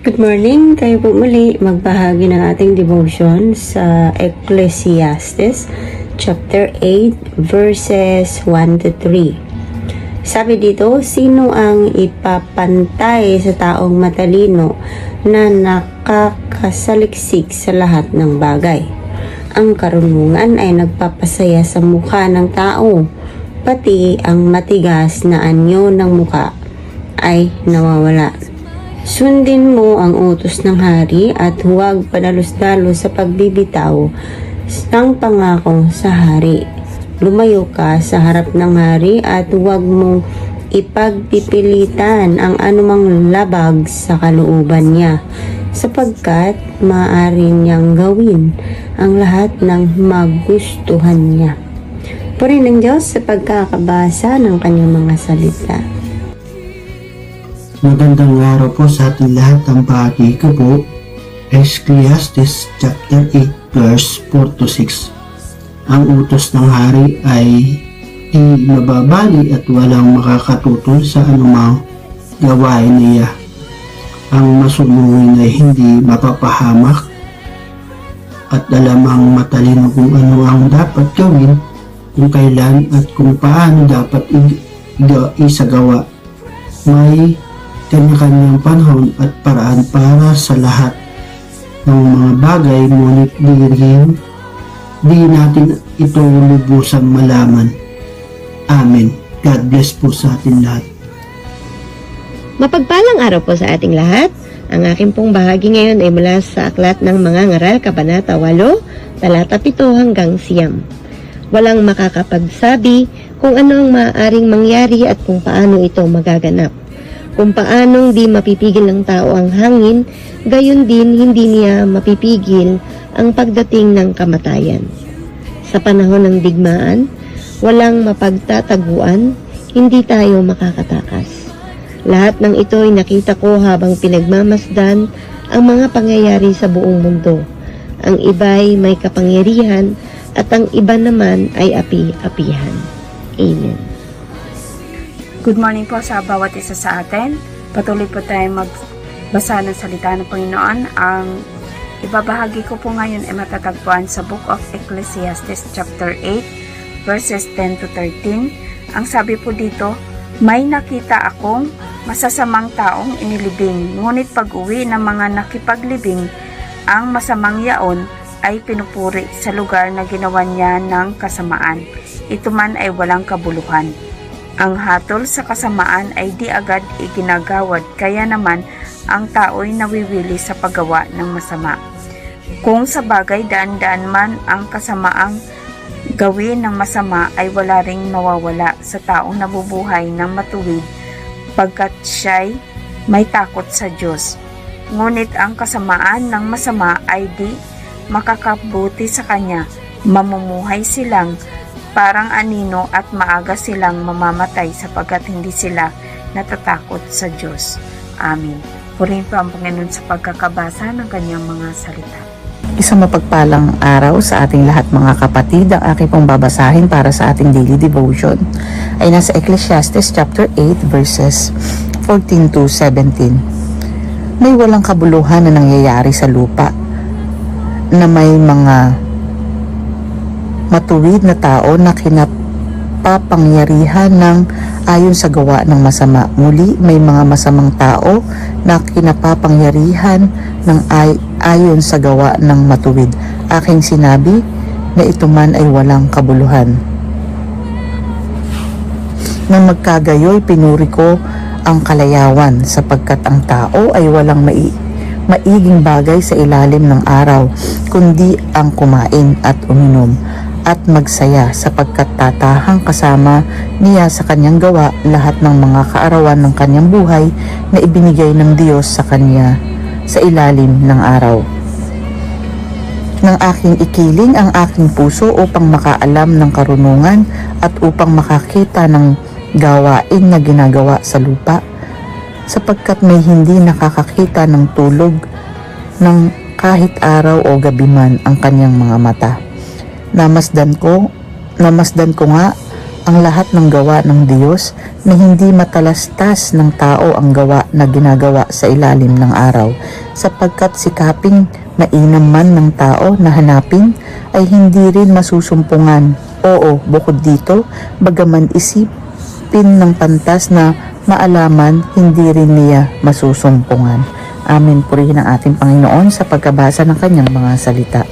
Good morning! Tayo po muli magbahagi ng ating devotion sa Ecclesiastes chapter 8 verses 1 to 3. Sabi dito, sino ang ipapantay sa taong matalino na nakakasaliksik sa lahat ng bagay? Ang karunungan ay nagpapasaya sa mukha ng tao, pati ang matigas na anyo ng mukha ay nawawala. Sundin mo ang utos ng hari at huwag padalos-dalos sa pagbibitaw ng pangako sa hari. Lumayo ka sa harap ng hari at huwag mong ipagpipilitan ang anumang labag sa kalooban niya, sapagkat maaari niyang gawin ang lahat ng magustuhan niya. Purihin ng Diyos sa pagkakabasa ng kanyang mga salita. Magandang araw po sa ating lahat. Ang bahagi ko po, Ecclesiastes chapter 8 verse 4 to 6. Ang utos ng hari ay di mababali at walang makakatutol sa anumang gawain niya. Ang masunurin ay hindi mapapahamak at alam ang matalino kung ano ang dapat gawin, kung kailan at kung paano dapat isagawa. May kanya-kanyang panahon at paraan para sa lahat ng mga bagay, ngunit di natin ito lubusang malaman. Amen. God bless po sa atin lahat. Mapagpalang araw po sa ating lahat. Ang aking pong bahagi ngayon ay mula sa Aklat ng Mga Ngaral, Kabanata 8, talata 7 hanggang 9. Walang makakapagsabi kung ano ang maaaring mangyari at kung paano ito magaganap. Kung paanong di mapipigil ng tao ang hangin, gayon din hindi niya mapipigil ang pagdating ng kamatayan. Sa panahon ng digmaan, walang mapagtataguan, hindi tayo makakatakas. Lahat ng ito ay nakita ko habang pinagmamasdan ang mga pangyayari sa buong mundo. Ang iba'y may kapangyarihan at ang iba naman ay api-apihan. Amen. Good morning po sa bawat isa sa atin. Patuloy po tayong magbasa ng salita ng Panginoon. Ang ibabahagi ko po ngayon ay matatagpuan sa Book of Ecclesiastes chapter 8 verses 10 to 13. Ang sabi po dito, may nakita akong masasamang taong inilibing, ngunit pag-uwi ng mga nakipaglibing, ang masamang yaon ay pinupuri sa lugar na ginawa niya ng kasamaan. Ito man ay walang kabuluhan. Ang hatol sa kasamaan ay di agad iginagawad, kaya naman ang tao'y nawiwili sa paggawa ng masama. Kung sa bagay daan-daan man ang kasamaang gawin ng masama, ay wala ring mawawala sa taong nabubuhay ng matuwid, pagkat siya'y may takot sa Diyos. Ngunit ang kasamaan ng masama ay di makakabuti sa kanya. Mamumuhay silang parang anino at maaga silang mamamatay sapagkat hindi sila natatakot sa Diyos. Amen. Purihin po ang Panginoon sa pagkakabasa ng kanyang mga salita. Isang mapagpalang araw sa ating lahat mga kapatid. Ang aking pong babasahin para sa ating daily devotion ay nasa Ecclesiastes chapter 8 verses 14 to 17. May walang kabuluhan na nangyayari sa lupa, na may mga matuwid na tao na kinapapangyarihan ng ayon sa gawa ng masama. Muli, may mga masamang tao na kinapapangyarihan ng ayon sa gawa ng matuwid. Aking sinabi na ito man ay walang kabuluhan. Nang magkagayoy, pinuri ko ang kalayawan, sapagkat ang tao ay walang maiging bagay sa ilalim ng araw, kundi ang kumain at uminom at magsaya, sapagkat tatahang kasama niya sa kanyang gawa lahat ng mga kaarawan ng kanyang buhay na ibinigay ng Diyos sa kanya sa ilalim ng araw. Nang aking ikiling ang aking puso upang makaalam ng karunungan at upang makakita ng gawain na ginagawa sa lupa, sapagkat may hindi nakakakita ng tulog ng kahit araw o gabi man ang kanyang mga mata. Namasdan ko nga ang lahat ng gawa ng Diyos na hindi matalastas ng tao ang gawa na ginagawa sa ilalim ng araw, sapagkat sikaping mainam man ng tao na hanapin ay hindi rin masusumpungan. Oo, bukod dito, bagaman isipin ng pantas na maalaman, hindi rin niya masusumpungan. Amen. Purihin ang ating Panginoon sa pagkabasa ng kanyang mga salita.